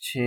6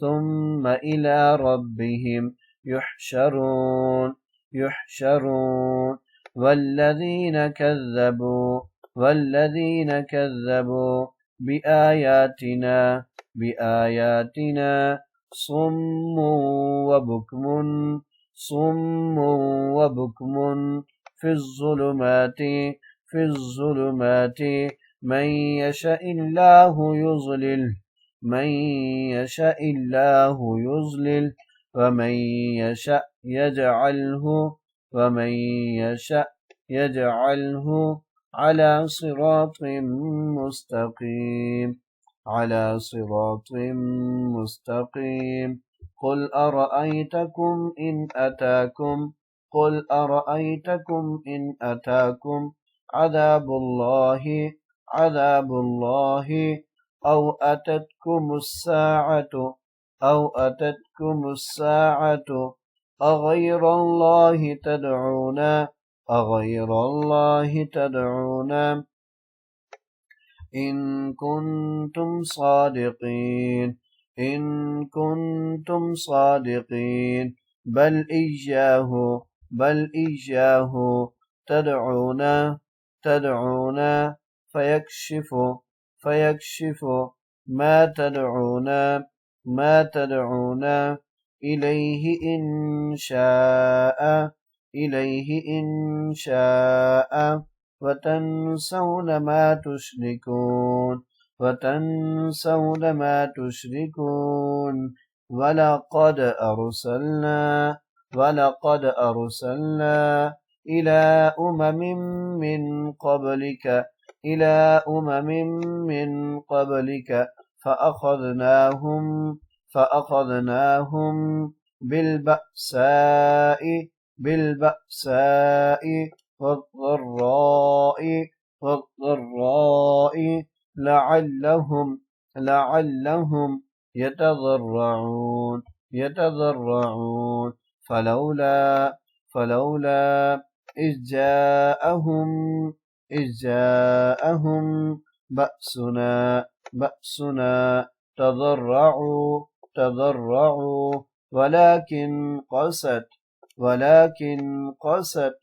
ثم إلى ربهم يحشرون والذين كذبوا بآياتنا صم وبكم في الظلمات من يشاء الله يضلل ومن يشاء يجعله على صراط مستقيم. قل أرأيتكم إن أتاكم عذاب الله أو أتتكم الساعة أغير الله تدعون إن كنتم صادقين بل إياه تدعون فيكشف ما تدعون إليه إن شاء وتنسون ما تشركون. ولقد أرسلنا إلى أمم من قبلك فأخذناهم بالبأساء والضراء لعلهم لعلهم يتضرعون فلولا إذ جاءهم بأسنا تضرعوا ولكن قست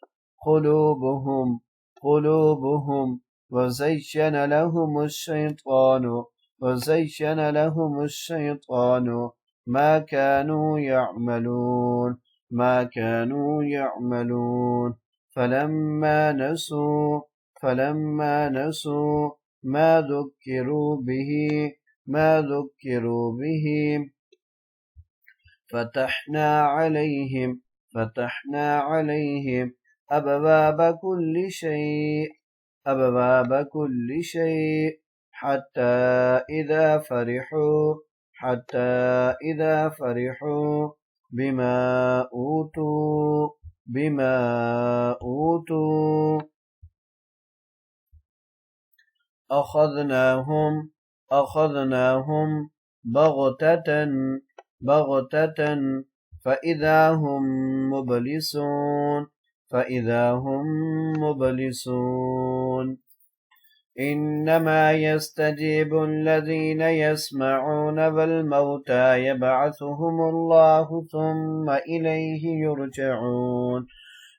قلوبهم وزين لهم الشيطان ما كانوا يعملون فلما نسوا ما ذكروا به فتحنا عليهم أبواب كل شيء حتى إذا فرحوا بما أوتوا أخذناهم بغتة فإذا هم مبلسون إنما يستجيب الذين يسمعون والموتى يبعثهم الله ثم إليه يرجعون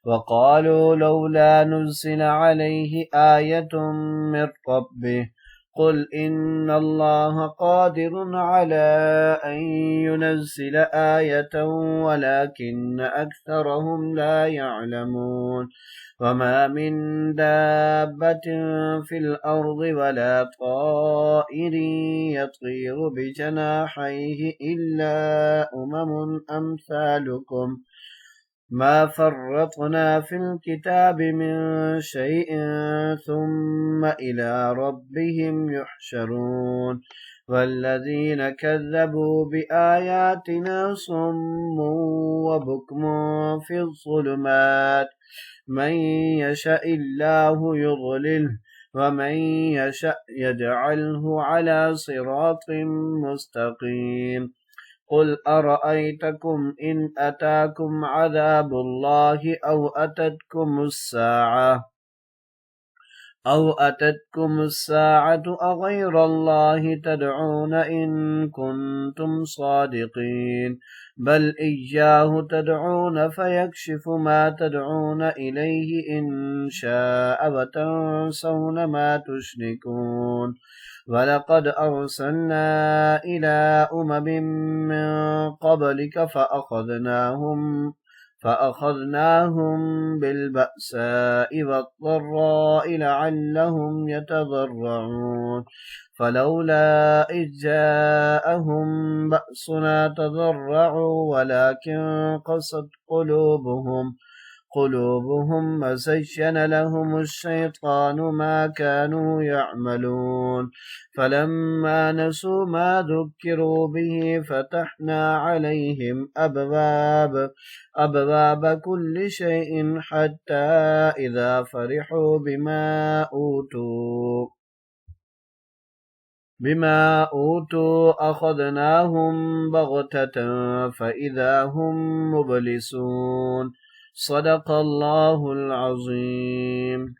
وقالوا لولا نزل عليه آية من ربه قل إن الله قادر على أن ينزل آية ولكن أكثرهم لا يعلمون وما من دابة في الأرض ولا طائر يطير بجناحيه إلا أمثالكم ما فرطنا في الكتاب من شيء ثم إلى ربهم يحشرون والذين كذبوا بآياتنا صم وبكم في الظلمات من يشاء الله يضلله ومن يشاء يجعله على صراط مستقيم قل أرأيتكم إن أتاكم عذاب الله أو أتتكم الساعة أغير الله تدعون إن كنتم صادقين بل إياه تدعون فيكشف ما تدعون إليه إن شاء وتنسون ما تشركون ولقد أرسلنا إلى من قبلك فأخذناهم بالبأساء والضراء لعلهم يتضرعون فلولا إذ جاءهم بأسنا تضرعوا ولكن قست قلوبهم وزين لهم الشيطان ما كانوا يعملون فلما نسوا ما ذكروا به فتحنا عليهم أبواب كل شيء حتى إذا فرحوا بما أوتوا أخذناهم بغتة فإذا هم مبلسون صدق الله العظيم.